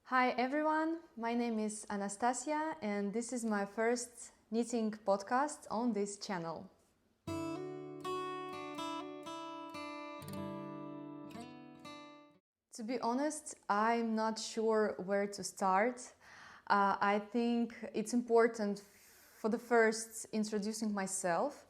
Hi everyone, my name is Anastasia and this is my first knitting podcast on this channel. To be honest, I'm not sure where to start. I think it's important for the first introducing myself,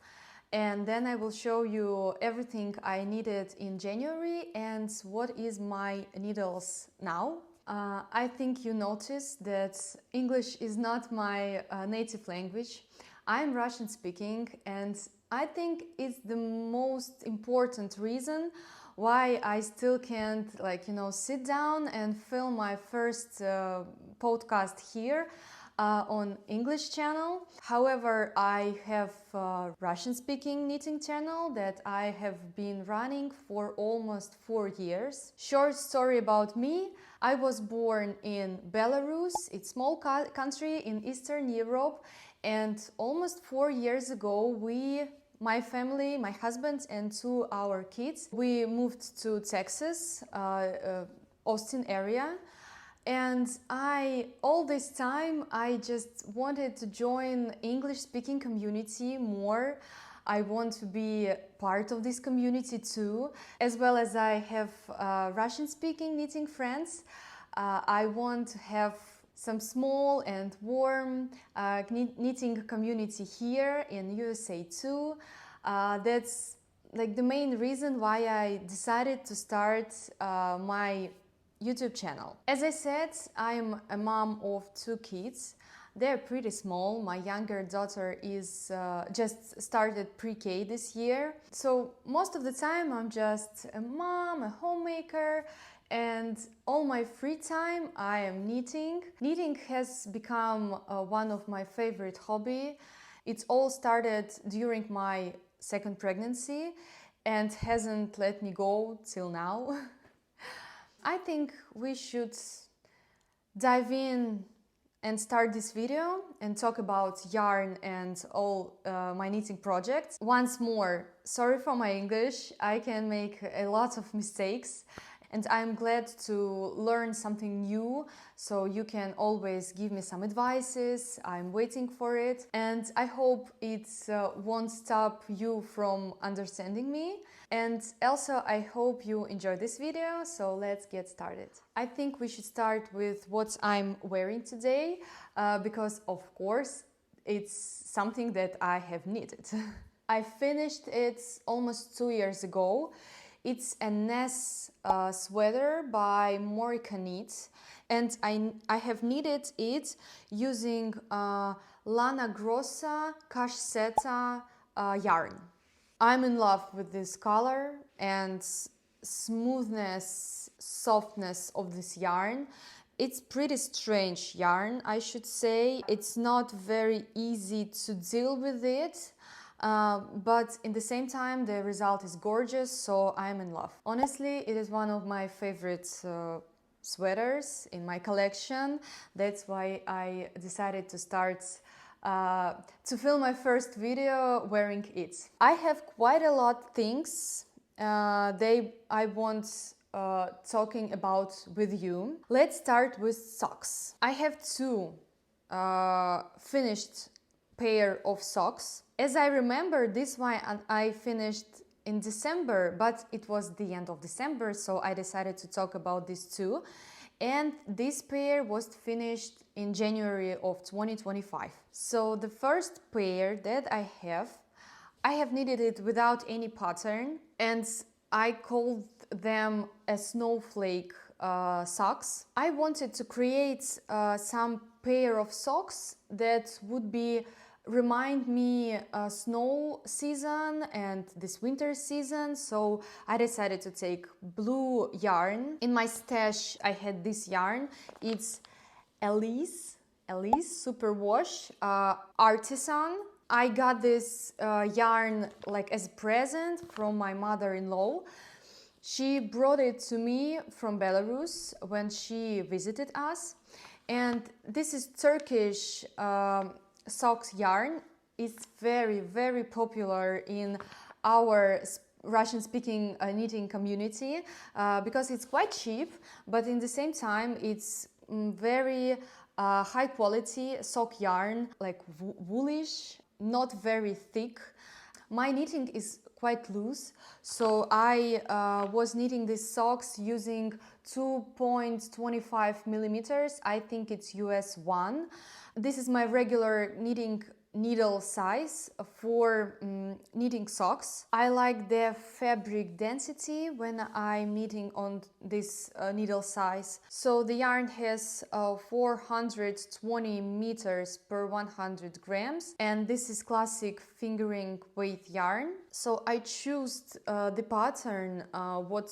and then I will show you everything I needed in January and what is my needles now. I think you noticed that English is not my native language. I'm Russian speaking, and I think it's the most important reason why I still can't sit down and film my first podcast here on English channel. However, I have a Russian speaking knitting channel that I have been running for almost 4 years. Short story about me: I was born in Belarus. It's a small country in Eastern Europe, and almost 4 years ago my family, my husband and 2 our kids, we moved to Texas, Austin area. And all this time, I just wanted to join English-speaking community more. I want to be part of this community too, as well as I have Russian-speaking knitting friends. I want to have some small and warm knitting community here in USA too. That's like the main reason why I decided to start my YouTube channel. As I said, I'm a mom of 2 kids. They're pretty small. My younger daughter is just started pre-K this year. So most of the time I'm just a mom, a homemaker, and all my free time I am knitting. Knitting has become one of my favorite hobby. It all started during my second pregnancy and hasn't let me go till now. I think we should dive in and start this video and talk about yarn and all my knitting projects. Once more, sorry for my English, I can make a lot of mistakes and I'm glad to learn something new, so you can always give me some advices. I'm waiting for it, and I hope it won't stop you from understanding me. And also I hope you enjoy this video, so let's get started. I think we should start with what I'm wearing today, because of course it's something that I have knitted. I finished it almost 2 years ago. It's a Ness sweater by Morica Knit, and I have knitted it using Lana Grossa Cashseta yarn. I'm in love with this color and smoothness, softness of this yarn. It's pretty strange yarn, I should say. It's not very easy to deal with it. But in the same time the result is gorgeous, so I'm in love. Honestly, it is one of my favorite sweaters in my collection. That's why I decided to start to film my first video wearing it. I have quite a lot of things I want talking about with you. Let's start with socks. I have 2 finished pair of socks. As I remember, this one I finished in December, but it was the end of December, so I decided to talk about this too. And this pair was finished in January of 2025. So the first pair that I have knitted it without any pattern, and I called them a snowflake socks. I wanted to create some pair of socks that would remind me snow season and this winter season, so I decided to take blue yarn. In my stash I had this yarn. It's Alize Superwash Artisan. I got this yarn like as a present from my mother-in-law. She brought it to me from Belarus when she visited us, and this is Turkish socks yarn. It's very, very popular in our Russian-speaking knitting community because it's quite cheap, but in the same time it's very high quality sock yarn, like woolish, not very thick. My knitting is quite loose, so I was knitting these socks using 2.25 millimeters. I think it's US 1. This is my regular knitting needle size for knitting socks. I like the fabric density when I'm knitting on this needle size. So the yarn has 420 meters per 100 grams, and this is classic fingering weight yarn. So I choose the pattern what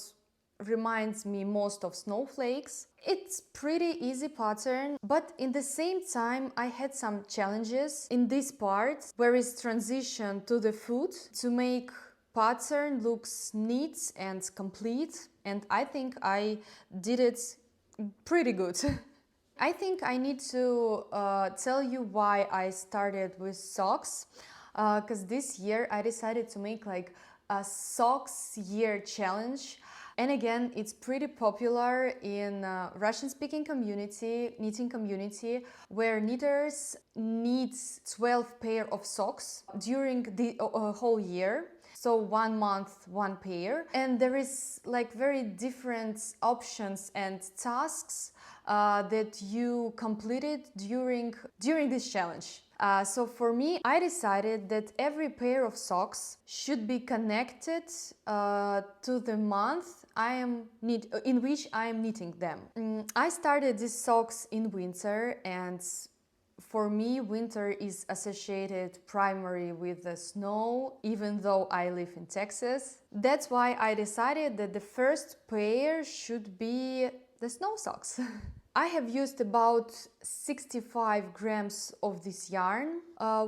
reminds me most of Snowflakes. It's pretty easy pattern, but in the same time I had some challenges in this part where is transition to the foot to make pattern looks neat and complete, and I think I did it pretty good. I think I need to tell you why I started with socks, because this year I decided to make like a socks year challenge. And again, it's pretty popular in Russian-speaking community, knitting community, where knitters knit 12 pair of socks during the whole year. So 1 month, 1 pair. And there is like very different options and tasks that you completed during this challenge. So for me, I decided that every pair of socks should be connected to the month in which I am knitting them. I started these socks in winter, and for me, winter is associated primarily with the snow, even though I live in Texas. That's why I decided that the first pair should be the snow socks. I have used about 65 grams of this yarn,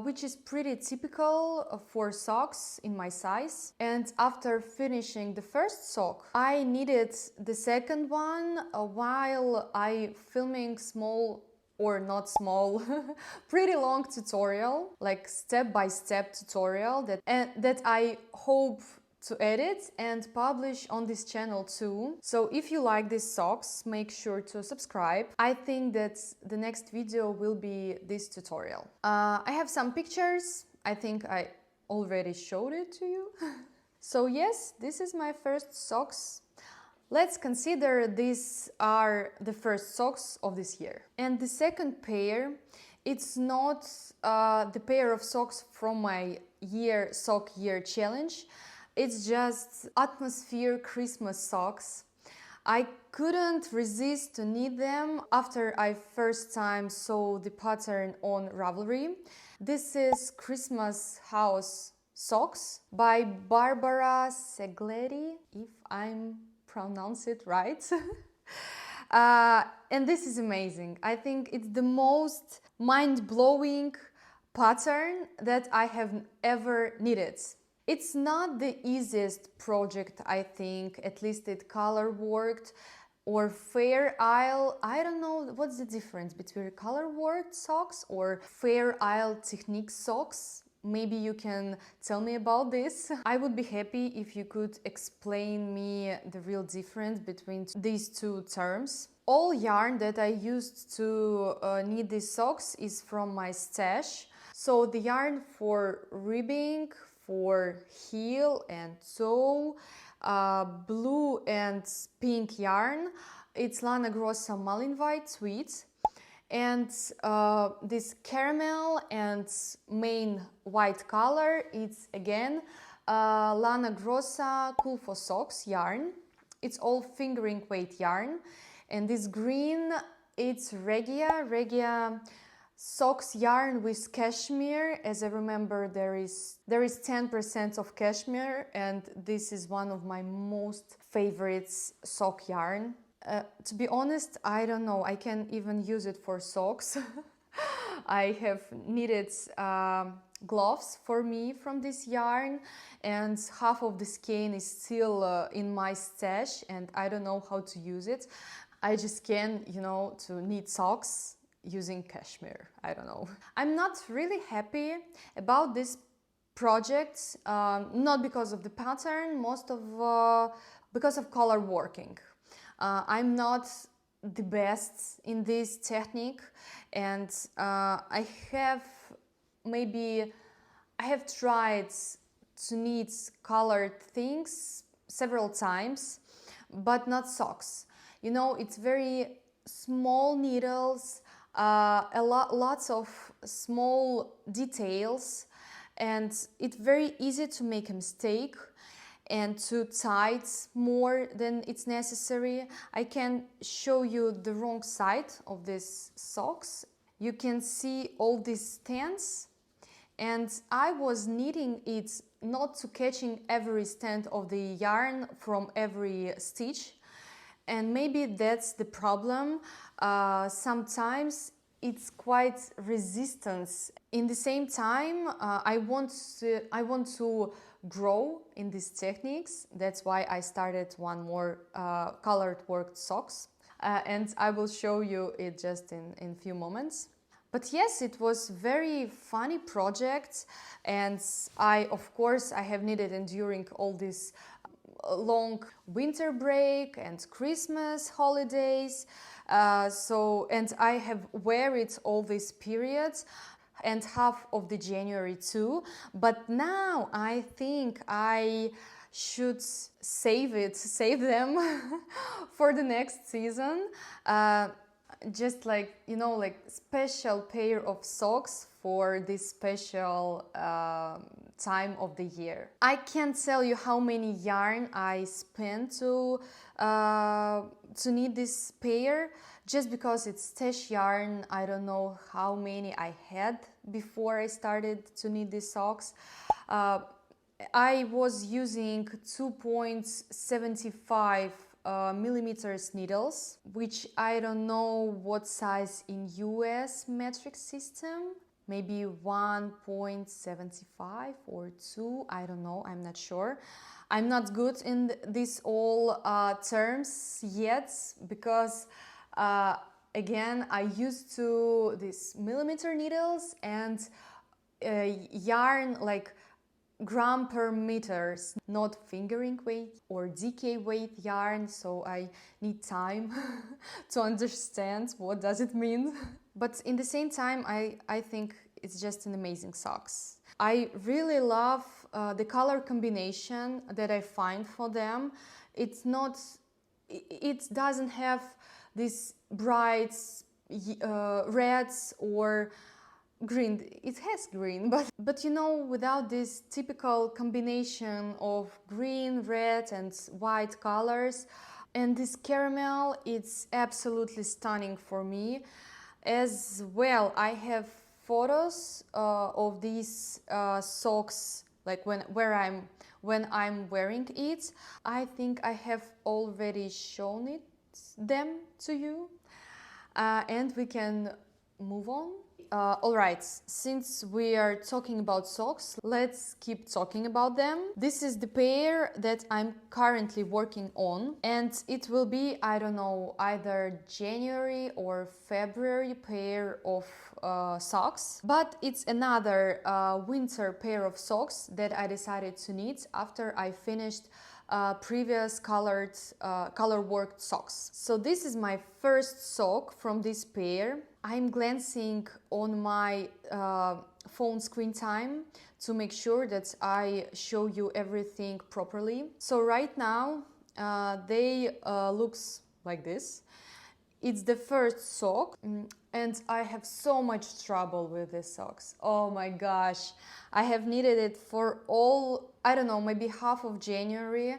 which is pretty typical for socks in my size. And after finishing the first sock, I knitted the second one while I filming small or not small, pretty long tutorial, like step-by-step tutorial that I hope to edit and publish on this channel too. So if you like these socks, make sure to subscribe. I think that the next video will be this tutorial. I have some pictures. I think I already showed it to you. So yes, this is my first socks. Let's consider these are the first socks of this year. And the second pair, it's not the pair of socks from my sock year challenge. It's just atmosphere Christmas socks. I couldn't resist to knit them after I first time saw the pattern on Ravelry. This is Christmas House Socks by Barbara Segletti, if I'm pronounce it right. And this is amazing. I think it's the most mind-blowing pattern that I have ever knitted. It's not the easiest project, I think, at least it color worked or Fair Isle. I don't know what's the difference between color worked socks or Fair Isle technique socks. Maybe you can tell me about this. I would be happy if you could explain me the real difference between these two terms. All yarn that I used to knit these socks is from my stash. So the yarn for ribbing, for heel and toe, blue and pink yarn, it's Lana Grossa Malin White Sweet. And this caramel and main white color, it's again Lana Grossa Cool for Socks yarn. It's all fingering weight yarn. And this green, it's Regia socks yarn with cashmere. As I remember, there is 10% of cashmere, and this is one of my most favorites sock yarn. To be honest, I don't know, I can't even use it for socks. I have knitted gloves for me from this yarn, and half of the skein is still in my stash, and I don't know how to use it. I just can, to knit socks using cashmere. I don't know. I'm not really happy about this project, not because of the pattern, because of color working. I'm not the best in this technique, and maybe I have tried to knit colored things several times, but not socks. You know, it's very small needles, lots of small details, and it's very easy to make a mistake and to tight more than it's necessary. I can show you the wrong side of these socks. You can see all these stands, and I was knitting it not to catching every stand of the yarn from every stitch, and maybe that's the problem. Sometimes it's quite resistance. In the same time, I want to grow in these techniques. That's why I started one more colored worked socks, and I will show you it just in few moments. But yes, it was very funny project, and of course I have knitted during all this long winter break and Christmas holidays. And I have wear it all these periods and half of the January too. But now I think I should save them for the next season. Just like, you know, like special pair of socks for this special time of the year. I can't tell you how many yarn I spent to knit this pair, just because it's stash yarn. I don't know how many I had before I started to knit these socks. I was using 2.75 millimeters needles, which I don't know what size in US metric system, maybe 1.75 or 2, I don't know, I'm not sure. I'm not good in these all terms yet, because again, I used to these millimeter needles and yarn like gram per meters, not fingering weight or DK weight yarn, so I need time to understand what does it mean. But in the same time, I think it's just an amazing socks. I really love the color combination that I find for them. It doesn't have these bright reds or green. It has green, but you know, without this typical combination of green, red and white colors, and this caramel, it's absolutely stunning for me. As well, I have photos of these socks, like when I'm wearing it. I think I have already shown them to you, and we can move on. Alright, since we are talking about socks, let's keep talking about them. This is the pair that I'm currently working on, and it will be, I don't know, either January or February pair of socks. But it's another winter pair of socks that I decided to knit after I finished previous color worked socks. So this is my first sock from this pair. I'm glancing on my phone screen time to make sure that I show you everything properly. So right now they looks like this. It's the first sock, and I have so much trouble with these socks. Oh my gosh, I have knitted it for all, I don't know, maybe half of January.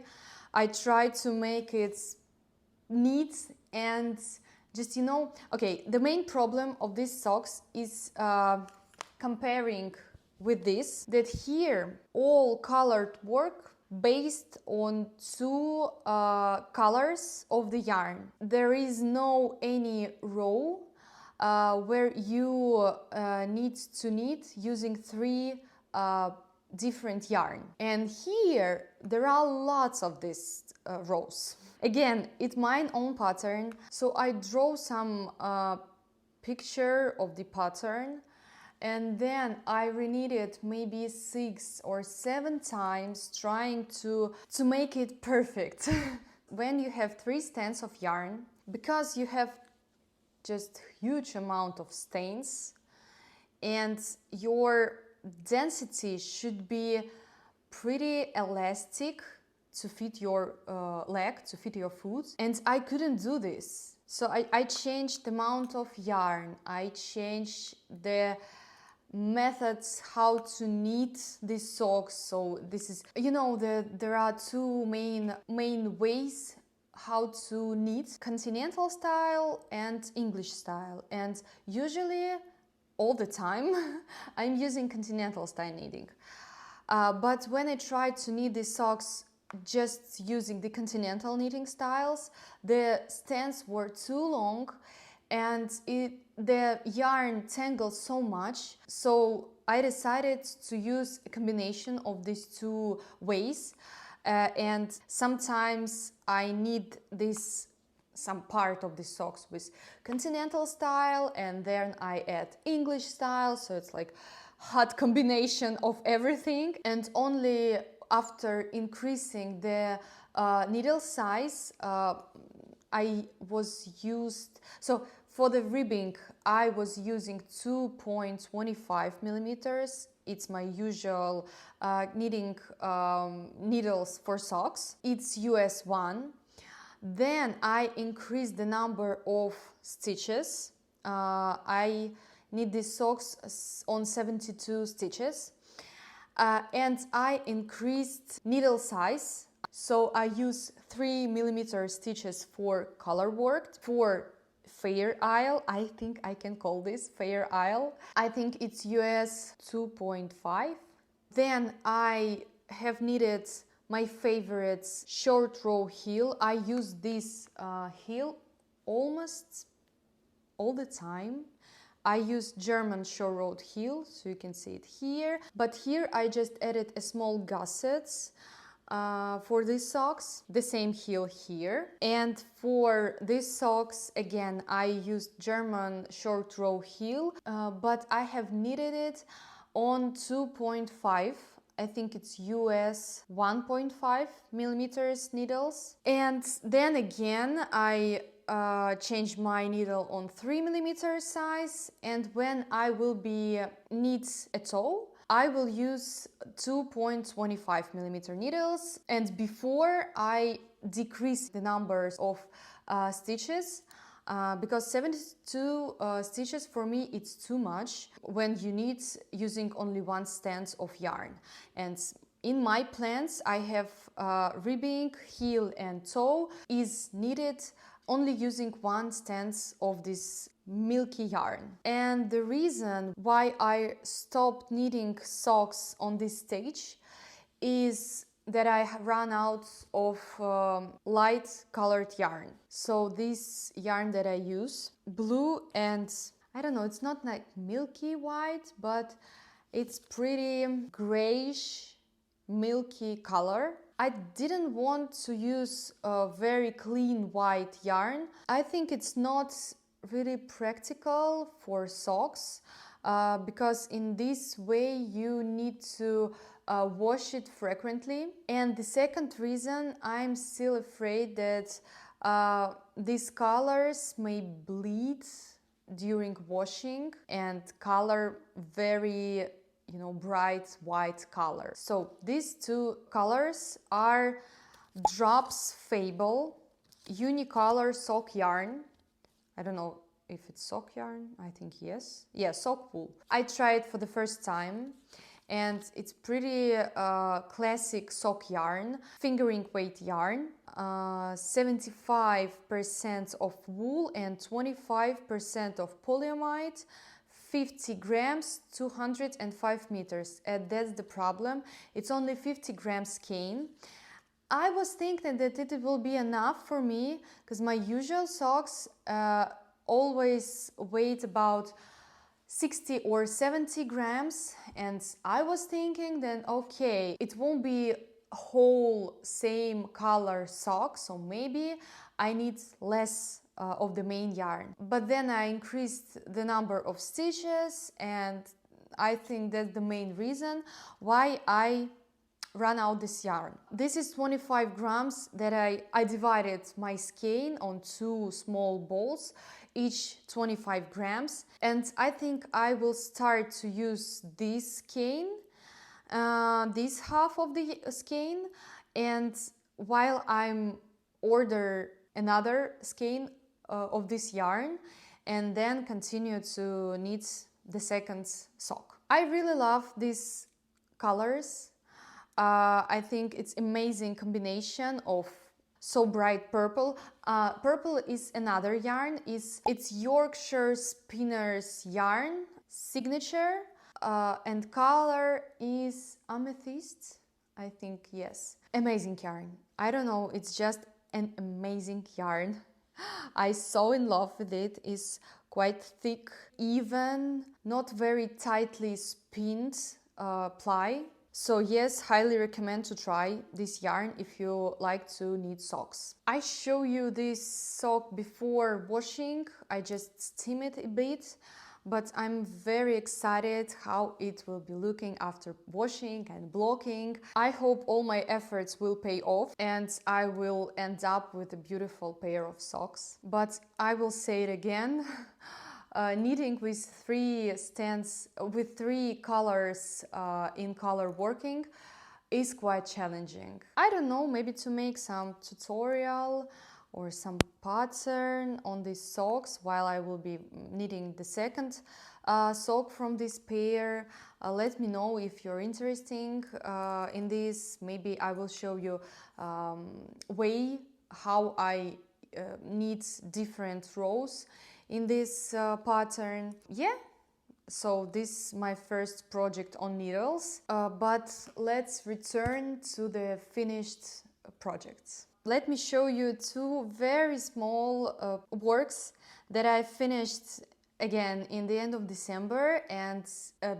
I tried to make it neat and just, you know, okay, the main problem of these socks is comparing with this, that here all colored work based on two colors of the yarn. There is no any row where you need to knit using three different yarn. And here there are lots of these rows. Again, it's my own pattern, so I draw some picture of the pattern, and then I reknit it maybe 6 or 7 times, trying to make it perfect. When you have 3 strands of yarn, because you have just huge amount of stains and your density should be pretty elastic to fit your leg, to fit your foot, and I couldn't do this. So I changed the amount of yarn, I changed the methods how to knit these socks. So this is, you know, there are two main ways how to knit: continental style and English style, and usually all the time I'm using continental style knitting. But when I tried to knit these socks just using the continental knitting styles, the stands were too long and the yarn tangled so much. So I decided to use a combination of these two ways. And sometimes I knit some part of the socks with continental style, and then I add English style, so it's like hot combination of everything. And only after increasing the needle size, so for the ribbing I was using 2.25 millimeters. It's my usual knitting needles for socks. It's US 1. Then I increased the number of stitches. I knit these socks on 72 stitches. And I increased needle size. So I use 3 millimeter stitches for color work, for Fair Isle. I think I can call this Fair Isle. I think it's US 2.5. Then I have knitted my favorite short row heel. I use this heel almost all the time. I use German short row heel, so you can see it here. But here I just added a small gusset for these socks, the same heel here. And for these socks, again, I used German short row heel, but I have knitted it on 2.5. I think it's US 1.5 millimeters needles. And then again, I changed my needle on 3 millimeter size. And when I will be knit a toe, I will use 2.25 millimeter needles. And before I decrease the numbers of stitches, because 72 stitches for me it's too much when you knit using only one stance of yarn. And in my plans I have ribbing, heel and toe is knitted only using one stance of this milky yarn. And the reason why I stopped knitting socks on this stage is that I ran out of light colored yarn. So this yarn that I use, blue and I don't know, it's not like milky white, but it's pretty grayish, milky color. I didn't want to use a very clean white yarn. I think it's not really practical for socks because in this way you need to wash it frequently. And the second reason, I'm still afraid that these colors may bleed during washing and color very, you know, bright white color. So these two colors are Drops Fabel unicolor sock yarn. I don't know if it's sock yarn, I think yes. Yeah, sock wool. I tried for the first time and it's pretty classic sock yarn, fingering weight yarn, 75% of wool and 25% of polyamide, 50 grams, 205 meters. And that's the problem. It's only 50 grams skein. I was thinking that it will be enough for me because my usual socks always weigh about 60 or 70 grams. And I was thinking then, okay, it won't be whole same color socks, so maybe I need less of the main yarn. But then I increased the number of stitches, and I think that's the main reason why I run out this yarn. This is 25 grams that I divided my skein on 2 small balls, each 25 grams. And I think I will start to use this skein, this half of the skein, and while I'm order another skein of this yarn, and then continue to knit the second sock. I really love these colors. I think it's amazing combination of so bright purple. Purple is another yarn. It's Yorkshire Spinner's yarn signature, and color is Amethyst. I think, yes. Amazing yarn. I don't know, it's just an amazing yarn. I so in love with it. It's quite thick, even, not very tightly spinned ply. So yes, highly recommend to try this yarn if you like to knit socks. I show you this sock before washing. I just steam it a bit, but I'm very excited how it will be looking after washing and blocking. I hope all my efforts will pay off and I will end up with a beautiful pair of socks. But I will say it again, knitting with 3 stands, with 3 colors in color working is quite challenging. I don't know, maybe to make some tutorial or some pattern on these socks while I will be knitting the second sock from this pair. Let me know if you're interested in this. Maybe I will show you way how I knit different rows in this pattern. Yeah, so this is my first project on needles, but let's return to the finished projects. Let me show you 2 very small works that I finished again in the end of December and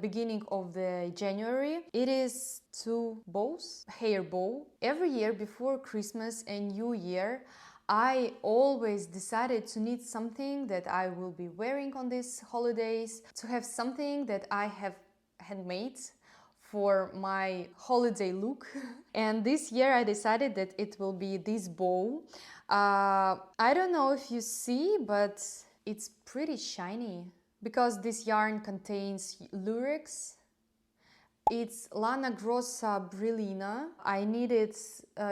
beginning of the January. It is 2 bows, hair bow. Every year before Christmas and New Year, I always decided to knit something that I will be wearing on these holidays, to have something that I have handmade for my holiday look. And this year I decided that it will be this bow. I don't know if you see, but it's pretty shiny because this yarn contains lurex. It's Lana Grossa Ecopuno. I knitted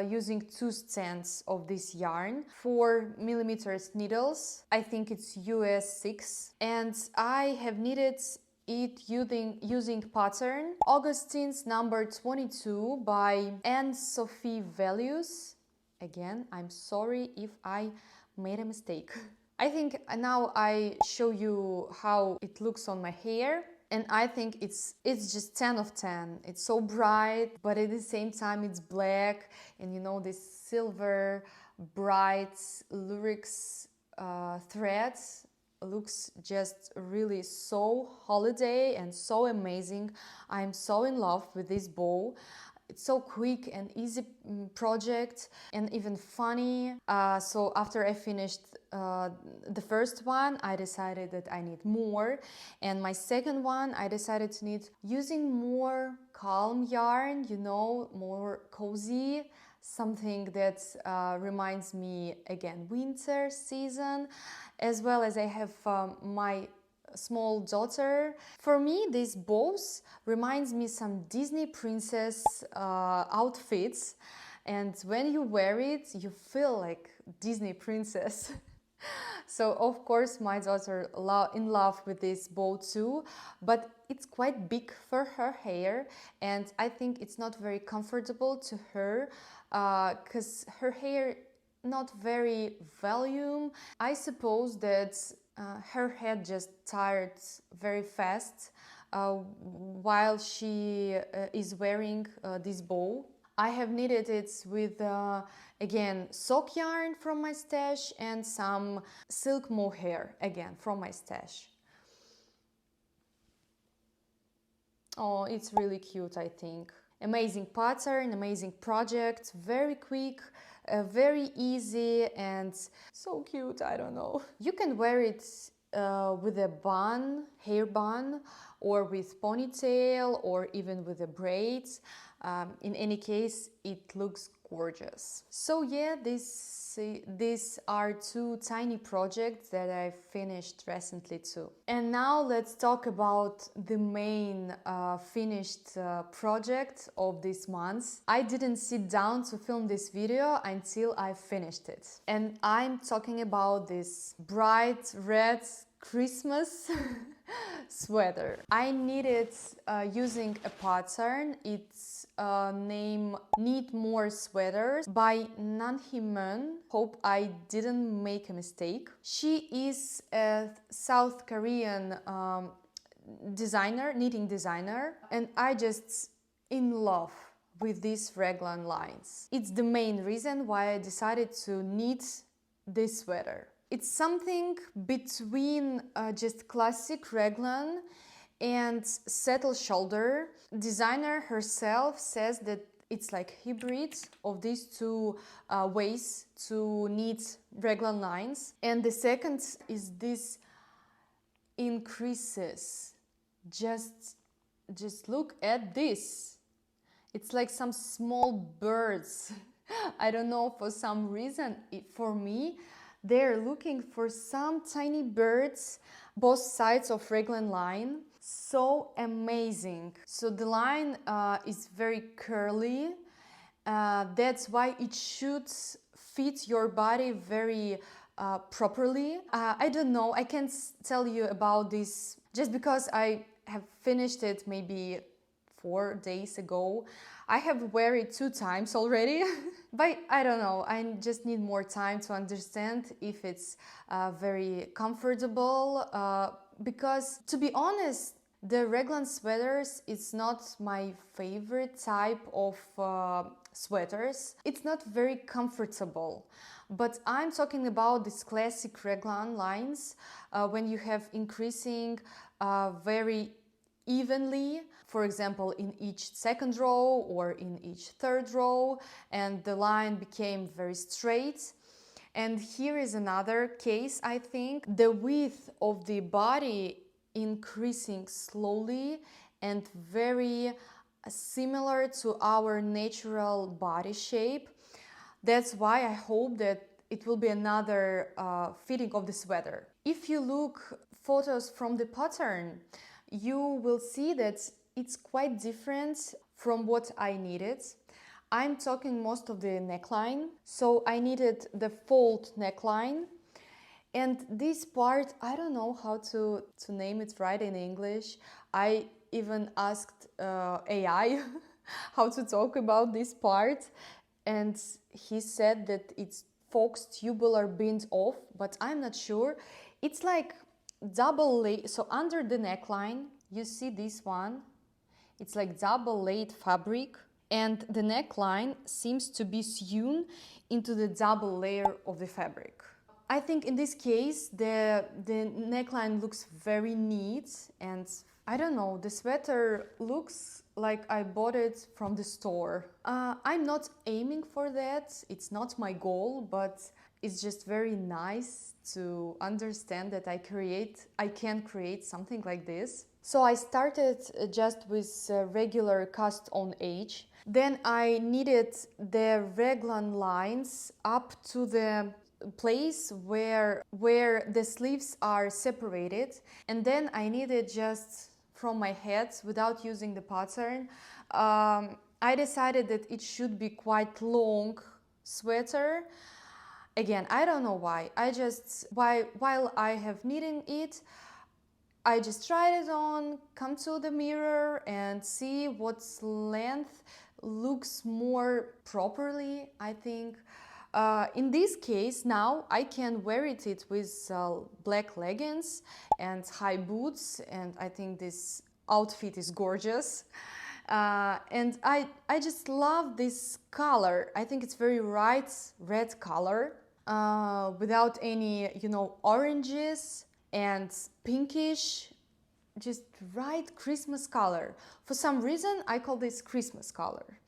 using 2 strands of this yarn, 4mm needles. I think it's US 6. And I have knitted it using pattern Augustine's number 22 by Anne Sophie Values. Again, I'm sorry if I made a mistake. I think now I show you how it looks on my hair, and I think it's just 10 of 10. It's so bright, but at the same time it's black, and you know, this silver bright lurex threads looks just really so holiday and so amazing. I'm so in love with this bow. It's so quick and easy project, and even funny. So after I finished the first one, I decided that I need more, and my second one I decided to knit using more calm yarn, you know, more cozy, something that reminds me again winter season, as well as I have my small daughter. For me, these bows reminds me some Disney princess outfits, and when you wear it you feel like Disney princess. So of course my daughter in love with this bow too, but it's quite big for her hair, and I think it's not very comfortable to her because her hair not very volume. I suppose that her head just tired very fast while she is wearing this bow. I have knitted it with again sock yarn from my stash and some silk mohair again from my stash. Oh, it's really cute, I think. Amazing pattern, amazing project, very quick, very easy and so cute, I don't know. You can wear it with a bun, hair bun, or with ponytail, or even with the braids. In any case, it looks gorgeous. So yeah, these are two tiny projects that I finished recently too. And now let's talk about the main finished project of this month. I didn't sit down to film this video until I finished it. And I'm talking about this bright red Christmas sweater. I knit it using a pattern. It's named Knit More Sweaters by Nanhimun. Hope I didn't make a mistake. She is a South Korean designer, knitting designer, and I just in love with these raglan lines. It's the main reason why I decided to knit this sweater. It's something between just classic raglan and saddle shoulder. Designer herself says that it's like hybrid of these two ways to knit raglan lines. And the second is this increases. Just look at this. It's like some small birds. I don't know, for some reason, for me, they're looking for some tiny birds, both sides of raglan line. So amazing. So the line is very curly. That's why it should fit your body very properly. I don't know, I can't tell you about this just because I have finished it maybe 4 days ago. I have wear it 2 times already, but I don't know, I just need more time to understand if it's very comfortable, because to be honest, the raglan sweaters, it's not my favorite type of sweaters. It's not very comfortable, but I'm talking about these classic raglan lines when you have increasing very evenly, for example, in each second row or in each third row, and the line became very straight. And here is another case, I think. The width of the body increasing slowly and very similar to our natural body shape. That's why I hope that it will be another fitting of the sweater. If you look photos from the pattern, you will see that it's quite different from what I needed. I'm talking most of the neckline, so I needed the fold neckline. And this part, I don't know how to name it right in English. I even asked AI how to talk about this part, and he said that it's fox tubular bind off, but I'm not sure. It's like double laid, so under the neckline, you see this one. It's like double laid fabric, and the neckline seems to be sewn into the double layer of the fabric. I think in this case, the neckline looks very neat, and I don't know, the sweater looks like I bought it from the store. I'm not aiming for that, it's not my goal, but it's just very nice to understand that I can create something like this. So I started just with regular cast-on edge. Then I knitted the raglan lines up to the place where the sleeves are separated, and then I knitted just from my head without using the pattern. I decided that it should be quite long sweater. Again, I don't know why. While I have knitting it, I just tried it on, come to the mirror and see what length looks more properly, I think. In this case, now I can wear it with black leggings and high boots, and I think this outfit is gorgeous. And I just love this color. I think it's very right red color, without any, oranges and pinkish, just right Christmas color. For some reason, I call this Christmas color.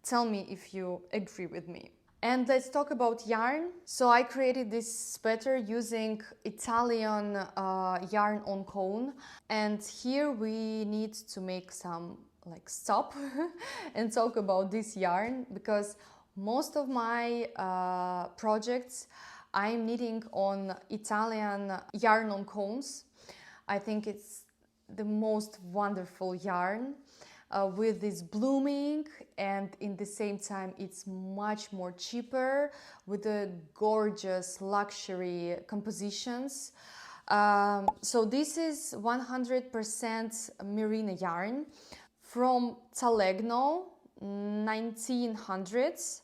Tell me if you agree with me. And let's talk about yarn. So I created this sweater using Italian yarn on cone. And here we need to make some like stop and talk about this yarn, because most of my projects I'm knitting on Italian yarn on cones. I think it's the most wonderful yarn with this blooming, and in the same time it's much more cheaper with the gorgeous luxury compositions. So this is 100% merino yarn from Tallegno, 1900s.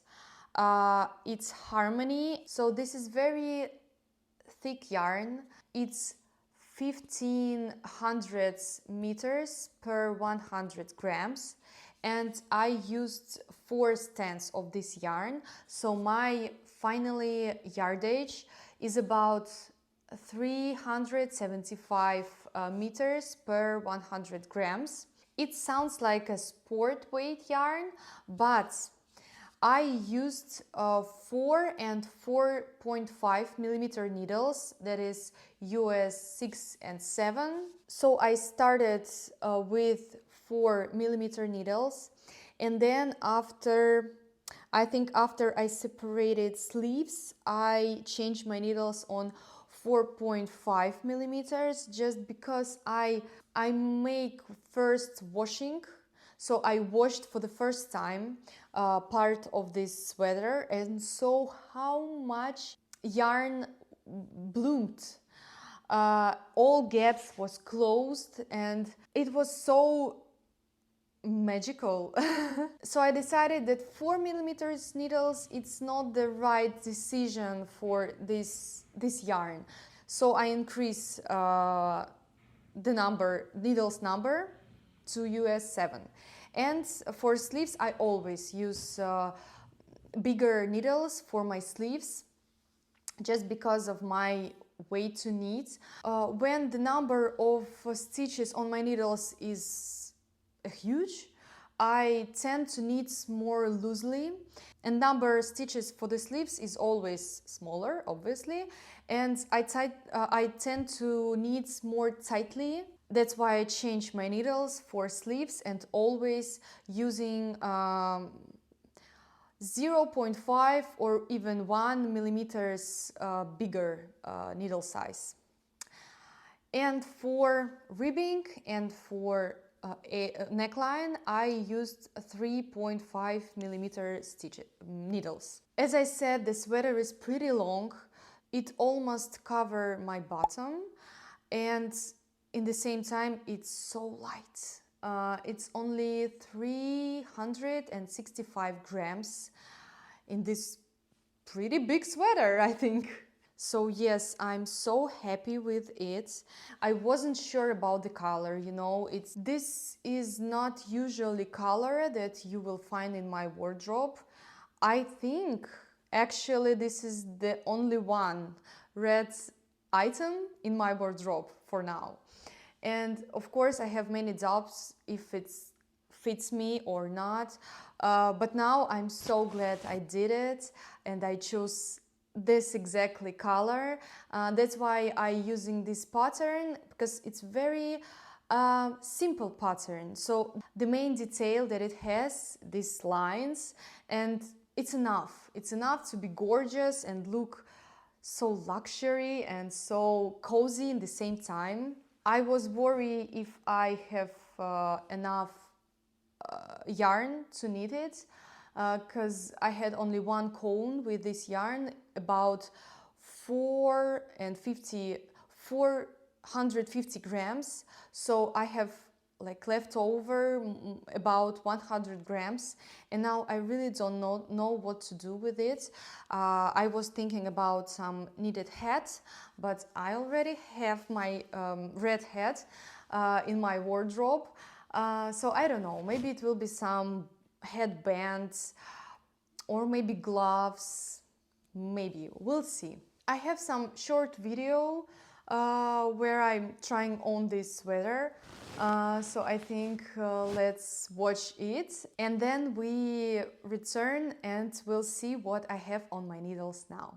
It's Harmony. So this is very thick yarn. It's 1500 meters per 100 grams, and I used 4 stands of this yarn. So my finally yardage is about 375 meters per 100 grams. It sounds like a sport weight yarn, but I used 4 and 4.5 millimeter needles, that is US 6 and 7. So I started with 4 millimeter needles, and then after I separated sleeves, I changed my needles on 4.5 millimeters, just because I make first washing. So I washed for the first time part of this sweater, and saw how much yarn bloomed. All gaps was closed, and it was so magical. So I decided that 4 millimeters needles, it's not the right decision for this yarn. So I increase the needles number to US 7. And for sleeves, I always use bigger needles for my sleeves, just because of my way to knit. When the number of stitches on my needles is huge, I tend to knit more loosely, and number stitches for the sleeves is always smaller, obviously, and I tend to knit more tightly. That's why I change my needles for sleeves, and always using 0.5 or even 1 millimeters bigger needle size. And for ribbing and for a neckline, I used 3.5 millimeter needles. As I said, the sweater is pretty long. It almost covers my bottom, and in the same time it's so light. It's only 365 grams in this pretty big sweater, I think. So yes, I'm so happy with it. I wasn't sure about the color, you know. This is not usually color that you will find in my wardrobe. I think actually this is the only one red item in my wardrobe for now. And of course I have many doubts if it fits me or not, but now I'm so glad I did it, and I chose this exactly color. That's why I'm using this pattern, because it's very simple pattern. So the main detail that it has, these lines, and it's enough to be gorgeous and look so luxury and so cozy in the same time. I was worried if I have enough yarn to knit it, because I had only one cone with this yarn, about 450 grams. So I have like left over about 100 grams, and now I really don't know what to do with it. I was thinking about some knitted hat, but I already have my red hat in my wardrobe. So I don't know, maybe it will be some headbands or maybe gloves, maybe, we'll see. I have some short video where I'm trying on this sweater, so I think let's watch it, and then we return and we'll see what I have on my needles now.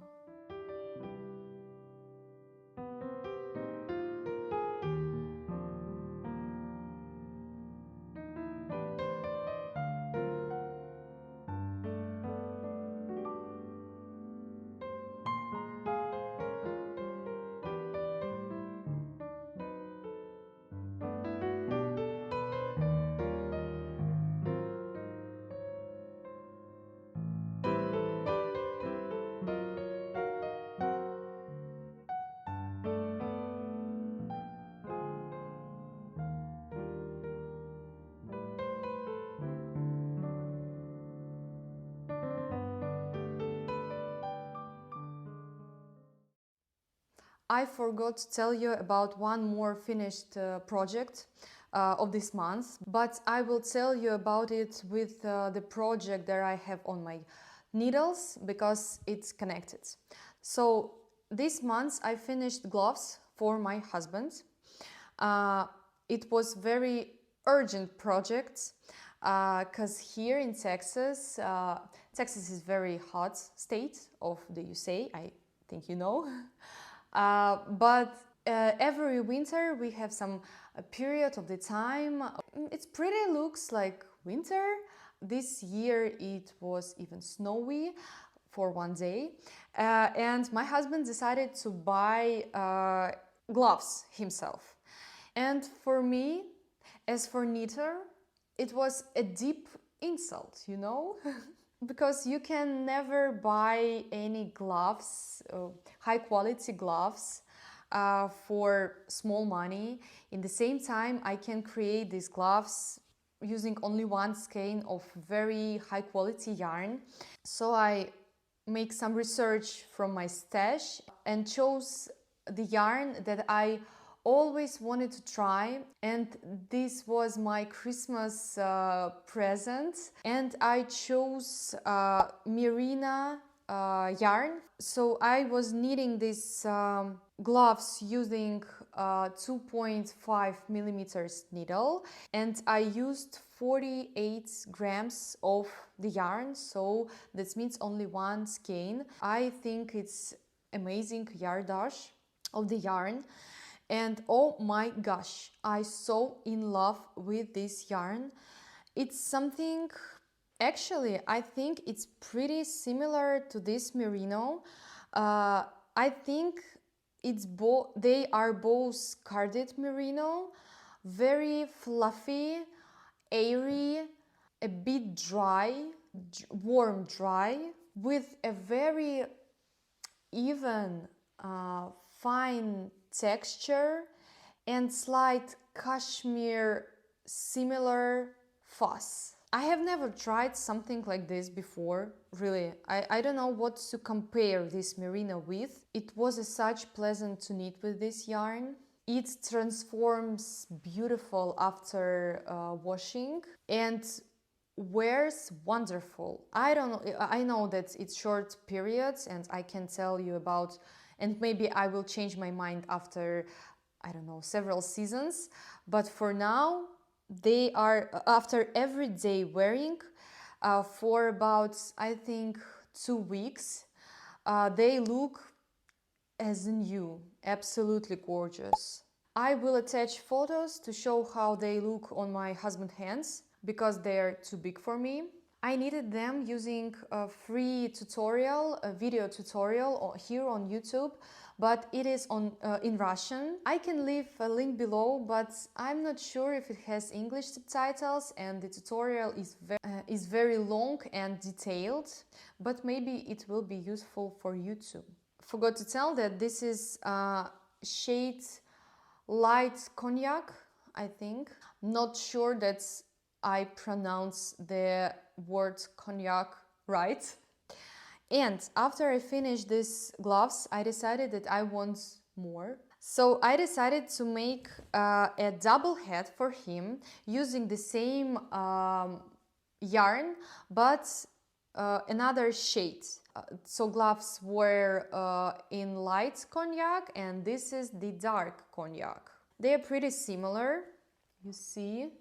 I forgot to tell you about one more finished project of this month, but I will tell you about it with the project that I have on my needles because it's connected. So this month I finished gloves for my husband. It was very urgent project because here in Texas, Texas is very hot state of the USA, I think you know. But every winter we have some period of the time. It pretty looks like winter. This year it was even snowy for one day. And my husband decided to buy gloves himself. And for me, as for knitter, it was a deep insult, you know? Because you can never buy any gloves, high quality gloves, for small money. In the same time, I can create these gloves using only one skein of very high quality yarn. So I make some research from my stash and chose the yarn that I always wanted to try, and this was my Christmas present, and I chose merino yarn. So I was knitting these gloves using 2.5 millimeters needle, and I used 48 grams of the yarn, so that means only one skein. I think it's amazing yardage of the yarn. And oh my gosh, I so in love with this yarn. It's something, actually, I think it's pretty similar to this merino. I think they are both carded merino, very fluffy, airy, a bit dry, warm dry, with a very even, fine texture and slight cashmere similar fuss. I have never tried something like this before, really. I don't know what to compare this merino with. It was such pleasant to knit with this yarn. It transforms beautiful after washing and wears wonderful. I know that it's short periods and I can tell you about, and maybe I will change my mind after, I don't know, several seasons. But for now, they are, after every day wearing, for about, I think, 2 weeks, they look as new, absolutely gorgeous. I will attach photos to show how they look on my husband's hands, because they're too big for me. I knitted them using a free tutorial, a video tutorial here on YouTube, but it is in Russian. I can leave a link below, but I'm not sure if it has English subtitles, and the tutorial is very long and detailed, but maybe it will be useful for you too. Forgot to tell that this is shade light cognac, I think. Not sure that I pronounce the word cognac right. And after I finished these gloves, I decided that I want more. So I decided to make a double head for him using the same yarn, but another shade. So gloves were in light cognac, and this is the dark cognac. They are pretty similar, you see.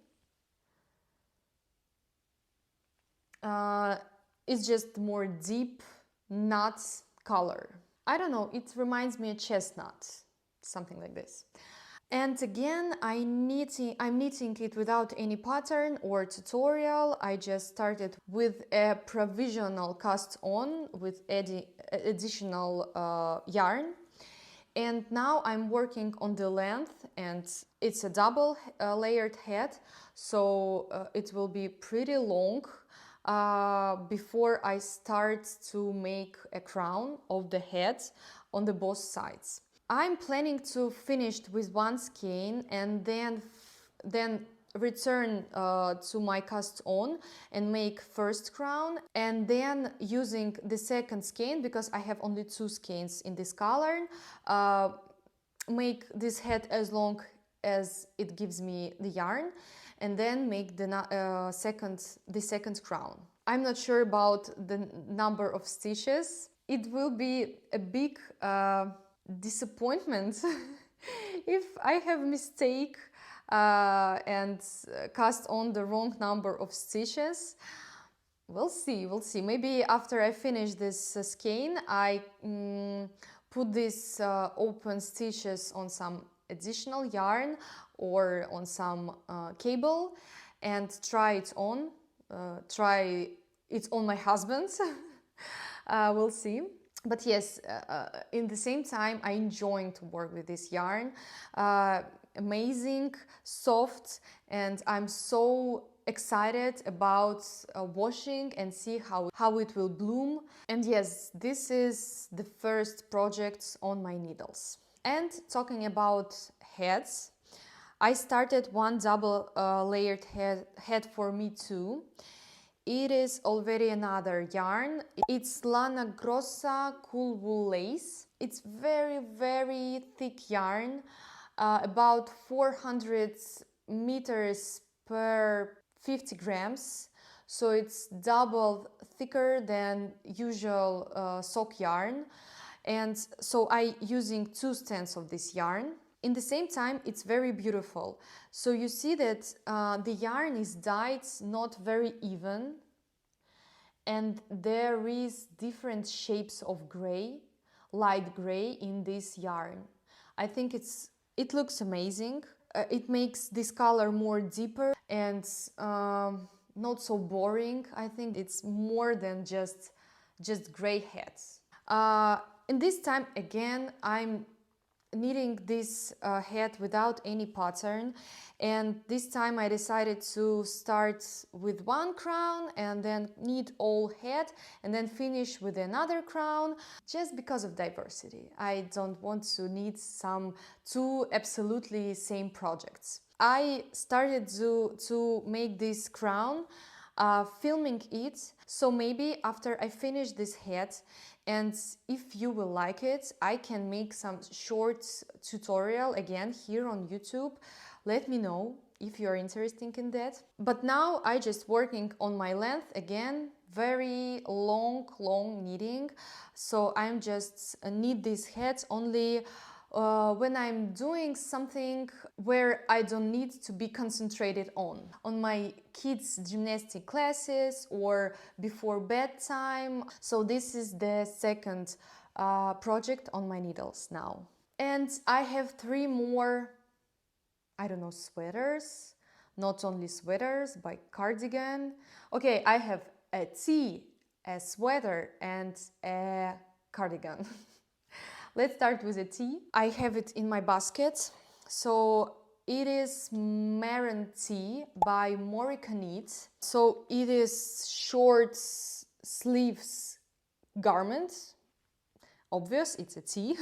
It's just more deep nut color. I don't know, it reminds me of chestnut, something like this. And again, I'm knitting it without any pattern or tutorial. I just started with a provisional cast on with additional yarn. And now I'm working on the length, and it's a double layered head, so it will be pretty long before I start to make a crown of the head on the both sides. I'm planning to finish with one skein and then return to my cast on and make first crown, and then using the second skein, because I have only 2 skeins in this color, make this head as long as it gives me the yarn, and then make the second crown. I'm not sure about the number of stitches. It will be a big disappointment if I have mistake and cast on the wrong number of stitches. We'll see, we'll see. Maybe after I finish this skein, I put these open stitches on some additional yarn or on some cable and try it on. Try it on my husband. We'll see. But yes, in the same time, I enjoying to work with this yarn. Amazing, soft, and I'm so excited about washing and see how it will bloom. And yes, this is the first project on my needles. And talking about heads, I started one double layered head for me too. It is already another yarn. It's Lana Grossa Cool Wool Lace. It's very thick yarn, about 400 meters per 50 grams. So it's double thicker than usual sock yarn. And so I using 2 strands of this yarn. In the same time, it's very beautiful. So you see that the yarn is dyed not very even, and there is different shapes of gray, light gray in this yarn. I think it looks amazing. It makes this color more deeper and not so boring. I think it's more than just gray heads. In this time again, I'm knitting this head without any pattern, and this time I decided to start with one crown and then knit all head and then finish with another crown, just because of diversity. I don't want to knit some two absolutely same projects. I started to make this crown, filming it, so maybe after I finish this head, and if you will like it, I can make some short tutorial again here on YouTube. Let me know if you're interested in that. But now I just working on my length again, very long knitting. So I'm just knit these heads only when I'm doing something where I don't need to be concentrated on my kids' gymnastic classes or before bedtime. So this is the second project on my needles now. And I have 3 more, I don't know, sweaters, not only sweaters, by Cardigan. Okay, I have a tee, a sweater, and a cardigan. Let's start with a tee. I have it in my basket. So it is Maren Tee by Morika. So it is short sleeves garment. Obvious, it's a tee.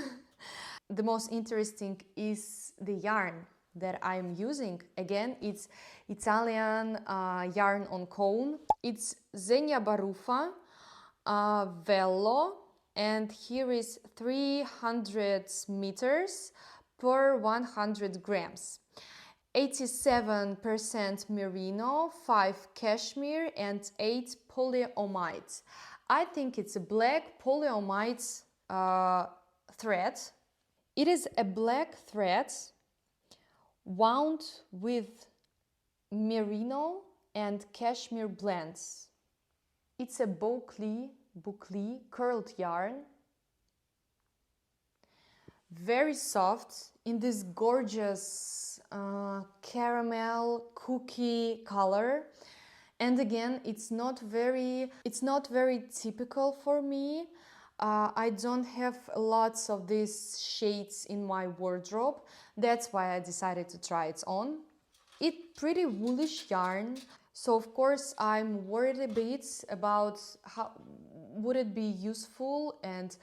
The most interesting is the yarn that I'm using. Again, it's Italian yarn on cone. It's Zegna Baruffa, Vello, and here is 300 meters per 100 grams. 87% merino, 5 cashmere, and 8 polyamide. I think it's a black polyamide thread. It is a black thread wound with merino and cashmere blends. It's a boucle curled yarn, very soft, in this gorgeous caramel cookie color. And again, it's not very typical for me. I don't have lots of these shades in my wardrobe. That's why I decided to try it on. It's pretty woolish yarn, so of course I'm worried a bit about how would it be useful and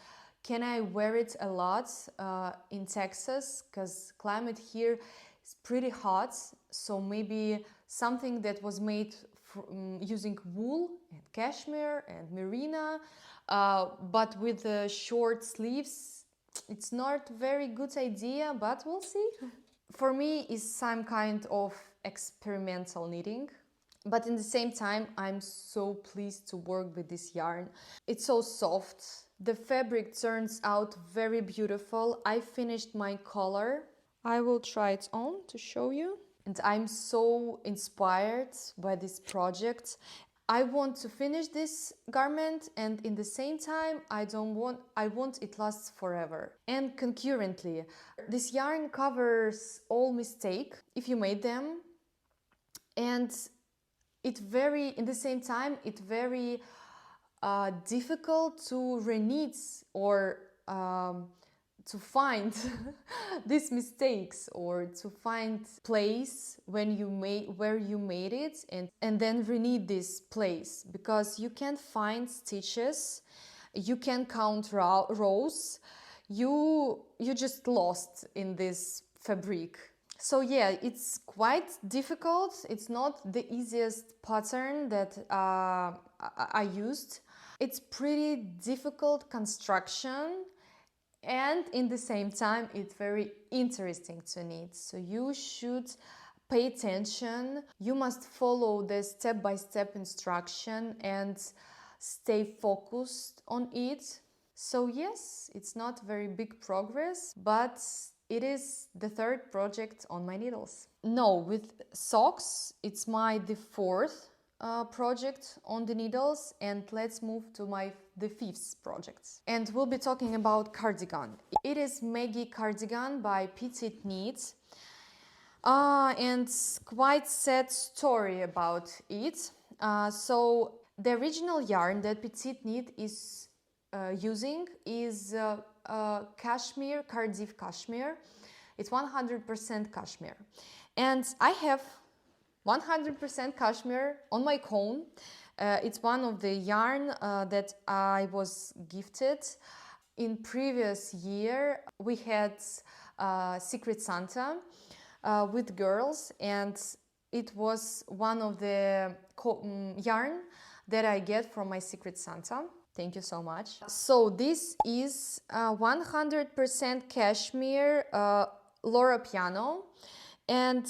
can I wear it a lot in Texas, because climate here is pretty hot. So maybe something that was made using wool and cashmere and merino, but with the short sleeves, it's not very good idea, but we'll see. For me, it's some kind of experimental knitting. But in the same time, I'm so pleased to work with this yarn. It's so soft. The fabric turns out very beautiful. I finished my collar. I will try it on to show you. And I'm so inspired by this project. I want to finish this garment, and in the same time I want it lasts forever. And concurrently, this yarn covers all mistakes if you made them, and in the same time it's very difficult to reknit or to find these mistakes, or to find place where you made it, and then reknit this place, because you can't find stitches, you can count rows, you just lost in this fabric. So yeah, it's quite difficult. It's not the easiest pattern that I used. It's pretty difficult construction, and in the same time it's very interesting to knit. So you should pay attention. You must follow the step-by-step instruction and stay focused on it. So yes, it's not very big progress, but it is the third project on my needles. No, with socks, it's the fourth project on the needles, and let's move to the fifth project. And we'll be talking about cardigan. It is Maggie Cardigan by Petite Knit, and quite sad story about it. So the original yarn that Petite Knit is using is cashmere, Cardiff cashmere. It's 100% cashmere, and I have 100% cashmere on my cone. It's one of the yarn that I was gifted. In previous year we had Secret Santa with girls, and it was one of the yarn that I get from my Secret Santa. Thank you so much. So this is 100% cashmere Loro Piana, and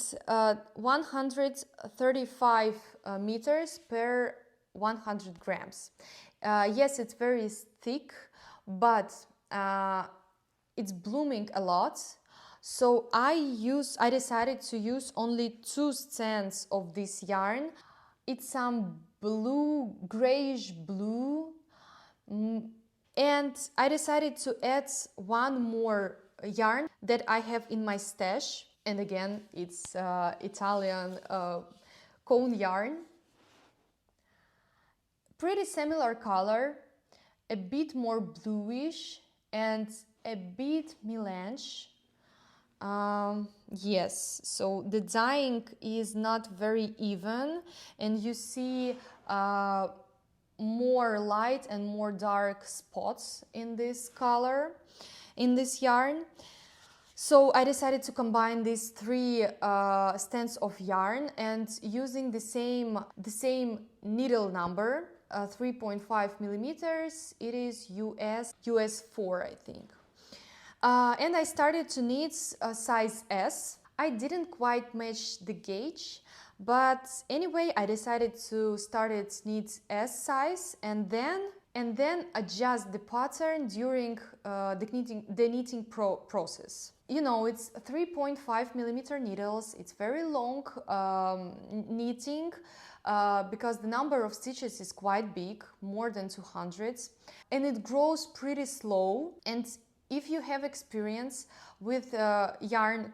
135 meters per 100 grams. Yes, it's very thick, but it's blooming a lot. So I decided to use only 2 strands of this yarn. It's some grayish blue, and I decided to add one more yarn that I have in my stash, and again it's Italian cone yarn. Pretty similar color, a bit more bluish and a bit melange. Yes, so the dyeing is not very even, and you see more light and more dark spots in this color, in this yarn. So I decided to combine these 3 strands of yarn, and using the same needle number, 3.5 millimeters. It is US 4, I think. And I started to knit size S. I didn't quite match the gauge, but anyway, I decided to start knit S size, and then adjust the pattern during the knitting process. You know, it's 3.5 millimeter needles. It's very long knitting because the number of stitches is quite big, more than 200, and it grows pretty slow. And if you have experience with Italian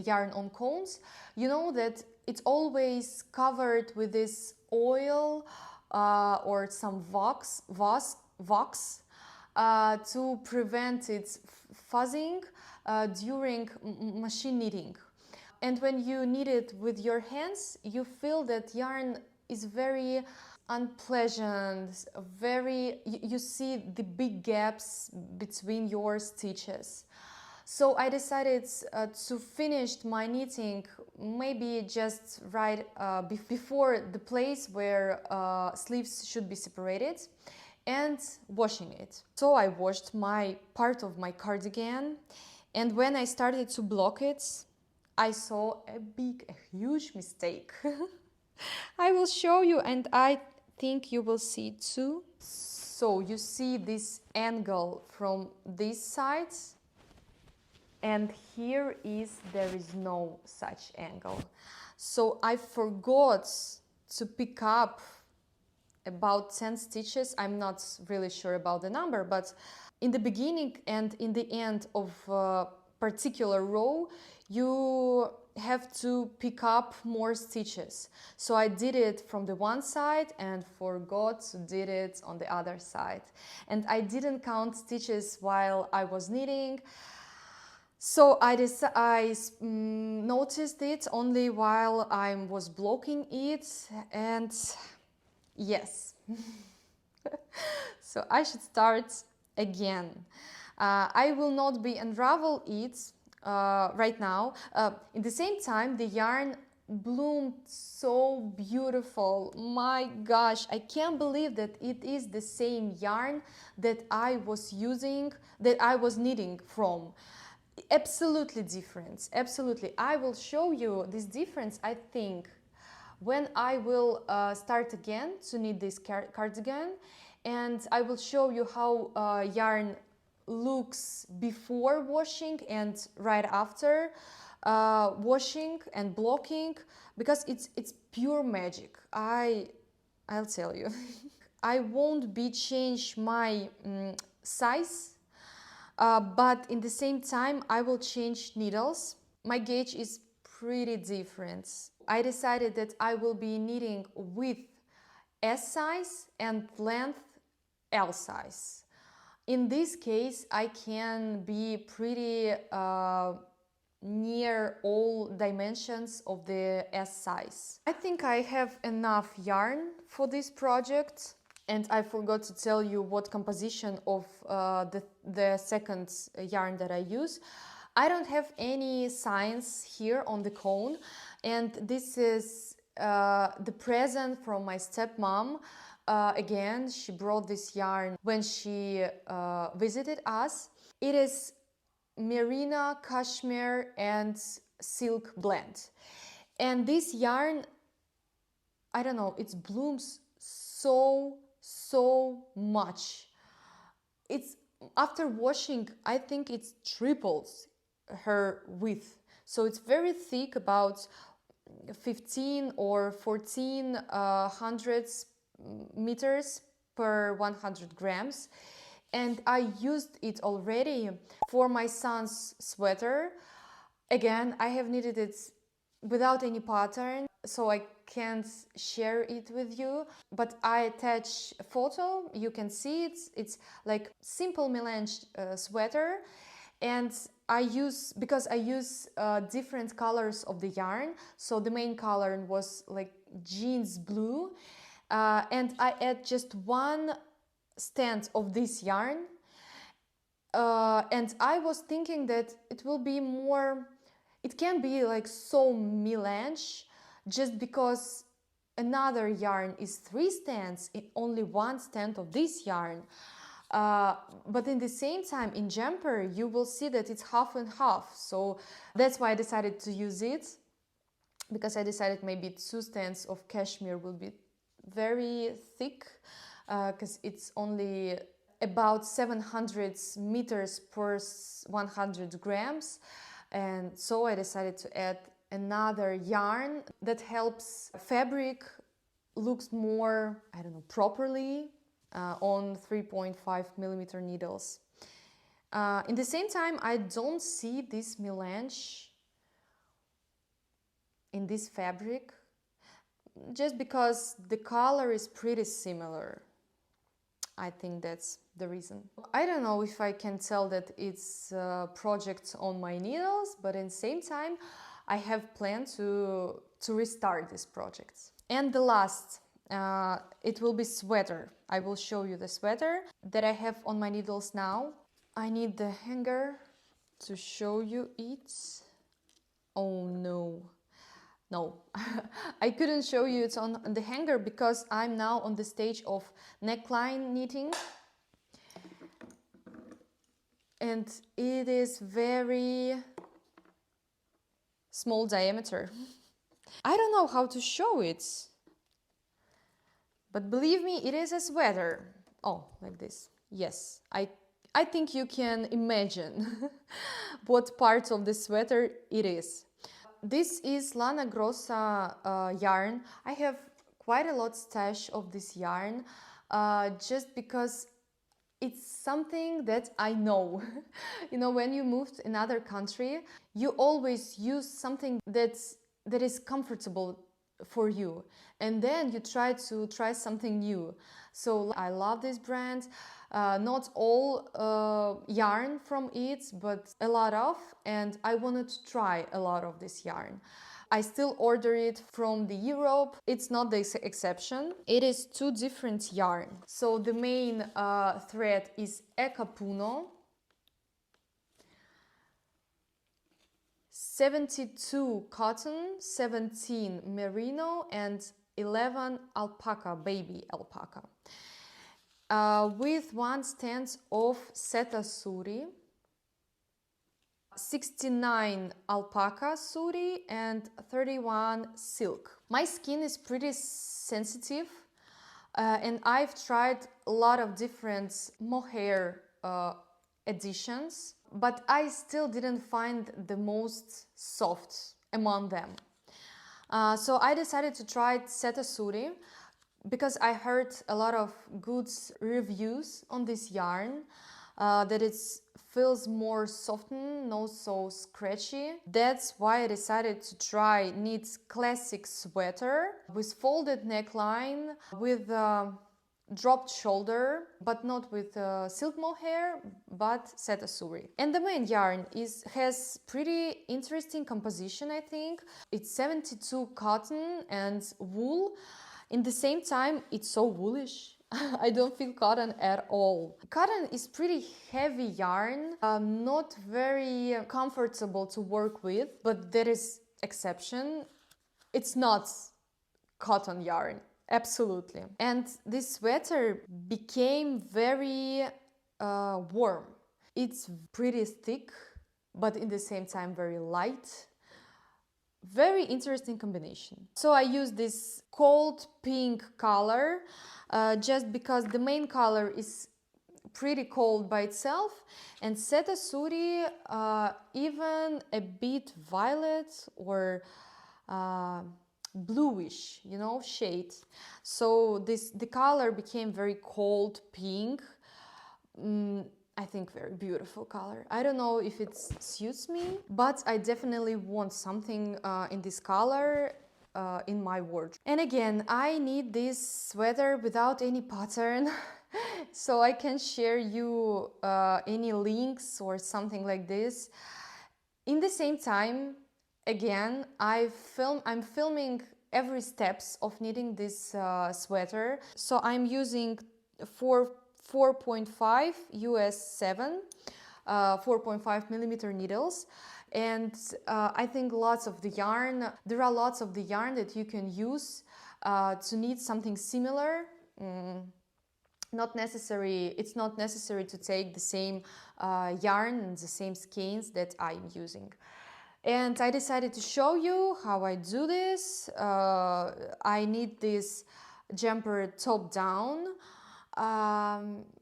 yarn on cones, you know that it's always covered with this oil or some wax to prevent its fuzzing during machine knitting. And when you knit it with your hands, you feel that yarn is very unpleasant, you see the big gaps between your stitches. So I decided to finish my knitting maybe just right before the place where sleeves should be separated. and washing it. So I washed my part of my cardigan, and when I started to block it, I saw a huge mistake. I will show you, and I think you will see too. So you see this angle from this side, and there is no such angle. So I forgot to pick up about 10 stitches. I'm not really sure about the number, but in the beginning and in the end of a particular row, you have to pick up more stitches. So I did it from the one side and forgot to did it on the other side. And I didn't count stitches while I was knitting. So I noticed it only while I was blocking it, and yes. So I should start again. I will not be unravel it right now. In the same time, the yarn bloomed so beautiful. My gosh, I can't believe that it is the same yarn that I was using, that I was knitting from. Absolutely different, absolutely. I will show you this difference, I think, when I will start again to knit this cardigan, and I will show you how yarn looks before washing and right after washing and blocking, because it's pure magic. I'll tell you. I won't be change my size, but in the same time I will change needles. My gauge is pretty different. I decided that I will be knitting with S size and length L size. In this case, I can be pretty near all dimensions of the S size. I think I have enough yarn for this project. And I forgot to tell you what composition of the second yarn that I use. I don't have any signs here on the cone, and this is the present from my stepmom. Again, she brought this yarn when she visited us. It is merino, cashmere and silk blend. And this yarn, I don't know, it blooms so much. It's after washing, I think it triples her width. So it's very thick, about 15 or 14 hundredths meters per 100 grams. And I used it already for my son's sweater. Again, I have knitted it without any pattern, so I can't share it with you, but I attach a photo. You can see it. It's like simple melange sweater, and I use different colors of the yarn. So the main color was like jeans blue, and I add just one stand of this yarn, and I was thinking that it will be more, it can be like so melange, just because another yarn is 3 stands, only 1 stand of this yarn. But in the same time, in jumper, you will see that it's half and half. So that's why I decided to use it, because I decided maybe 2 stands of cashmere will be very thick, because it's only about 700 meters per 100 grams. And so I decided to add another yarn that helps fabric looks more, I don't know, properly on 3.5 millimeter needles. In the same time, I don't see this melange in this fabric, just because the color is pretty similar. I think that's the reason. I don't know if I can tell that it's a project on my needles, but at the same time, I have planned to restart this project. And the last, it will be sweater. I will show you the sweater that I have on my needles now. I need the hanger to show you it. Oh no. No, I couldn't show you it on the hanger because I'm now on the stage of neckline knitting. And it is very small diameter. I don't know how to show it, but believe me, it is a sweater. Oh, like this. Yes, I think you can imagine what part of the sweater it is. This is Lana Grossa yarn. I have quite a lot stash of this yarn just because it's something that I know. You know, when you move to another country, you always use something that is comfortable for you, and then you try something new. So I love this brand. Not all yarn from it, but a lot of, and I wanted to try a lot of this yarn. I still order it from the Europe. It's not the exception. It is two different yarn. So the main thread is Ecopuno, 72 cotton, 17 merino, and 11 alpaca, baby alpaca. With 1 stance of Setasuri, 69 alpaca suri, and 31 silk. My skin is pretty sensitive and I've tried a lot of different mohair editions, but I still didn't find the most soft among them. So I decided to try Setasuri because I heard a lot of good reviews on this yarn, that it feels more softened, not so scratchy. That's why I decided to try knit classic sweater with folded neckline, with dropped shoulder, but not with silk mohair, but Setasuri. And the main yarn has pretty interesting composition, I think. It's 72 cotton and wool. In the same time, it's so woolish. I don't feel cotton at all. Cotton is pretty heavy yarn, not very comfortable to work with, but there is exception. It's not cotton yarn, absolutely. And this sweater became very warm. It's pretty thick, but in the same time very light. Very interesting combination. So I use this cold pink color just because the main color is pretty cold by itself, and Setasuri even a bit violet or bluish, you know, shade. So the color became very cold pink. I think very beautiful color. I don't know if it suits me, but I definitely want something in this color in my wardrobe. And again, I need this sweater without any pattern, so I can share you any links or something like this. In the same time, again, I'm filming every steps of knitting this sweater. So I'm using 4.5 US 7, 4.5 millimeter needles, and I think there are lots of the yarn that you can use to knit something similar. It's not necessary to take the same yarn and the same skeins that I'm using. And I decided to show you how I do this. I knit this jumper top down,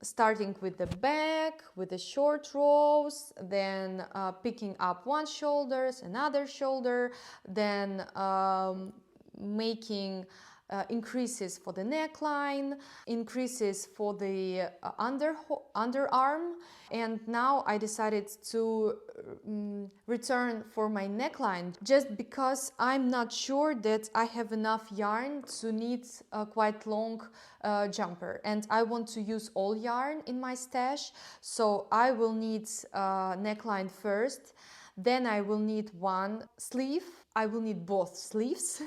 starting with the back, with the short rows, then picking up one shoulder, another shoulder, then making increases for the neckline, increases for the underarm, and now I decided to return for my neckline just because I'm not sure that I have enough yarn to knit a quite long jumper, and I want to use all yarn in my stash, so I will knit neckline first, then I will knit one sleeve, I will knit both sleeves.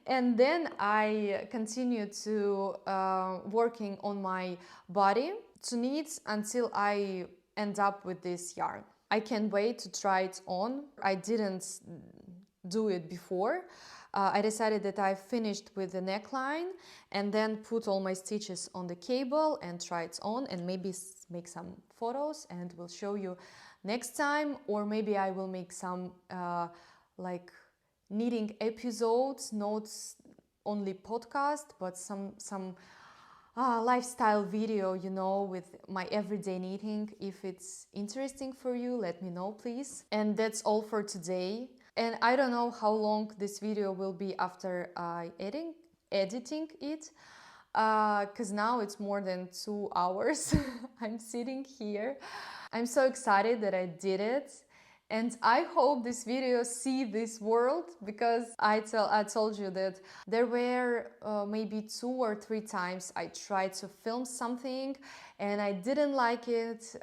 And then I continue to working on my body to knit until I end up with this yarn. I can't wait to try it on. I didn't do it before. I decided that I finished with the neckline and then put all my stitches on the cable and try it on, and maybe make some photos and will show you next time. Or maybe I will make some like knitting episodes, not only podcast, but some lifestyle video, you know, with my everyday knitting. If it's interesting for you, let me know, please. And that's all for today. And I don't know how long this video will be after I editing it, because now it's more than 2 hours. I'm sitting here. I'm so excited that I did it. And I hope this video see this world, because I told you that there were maybe 2 or 3 times I tried to film something and I didn't like it.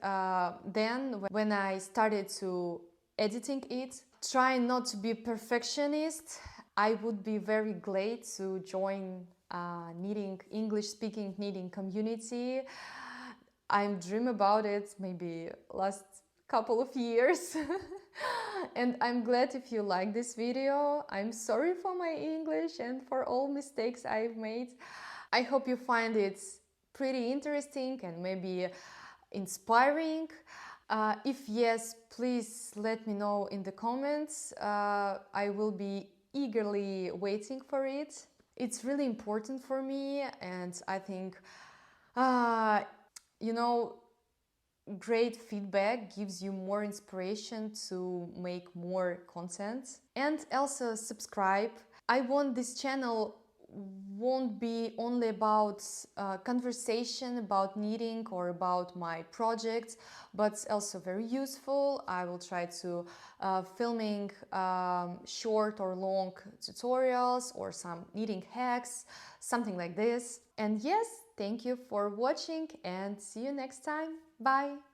Then when I started to editing it, trying not to be perfectionist, I would be very glad to join knitting, English-speaking knitting community. I'm dream about it maybe last couple of years. And I'm glad if you like this video. I'm sorry for my English and for all mistakes I've made. I hope you find it pretty interesting and maybe inspiring. If yes, please let me know in the comments. I will be eagerly waiting for it. It's really important for me, and I think, you know, great feedback gives you more inspiration to make more content. And also subscribe. I want this channel won't be only about conversation about knitting or about my projects, but also very useful. I will try to filming short or long tutorials or some knitting hacks, something like this. And yes, thank you for watching and see you next time. Bye!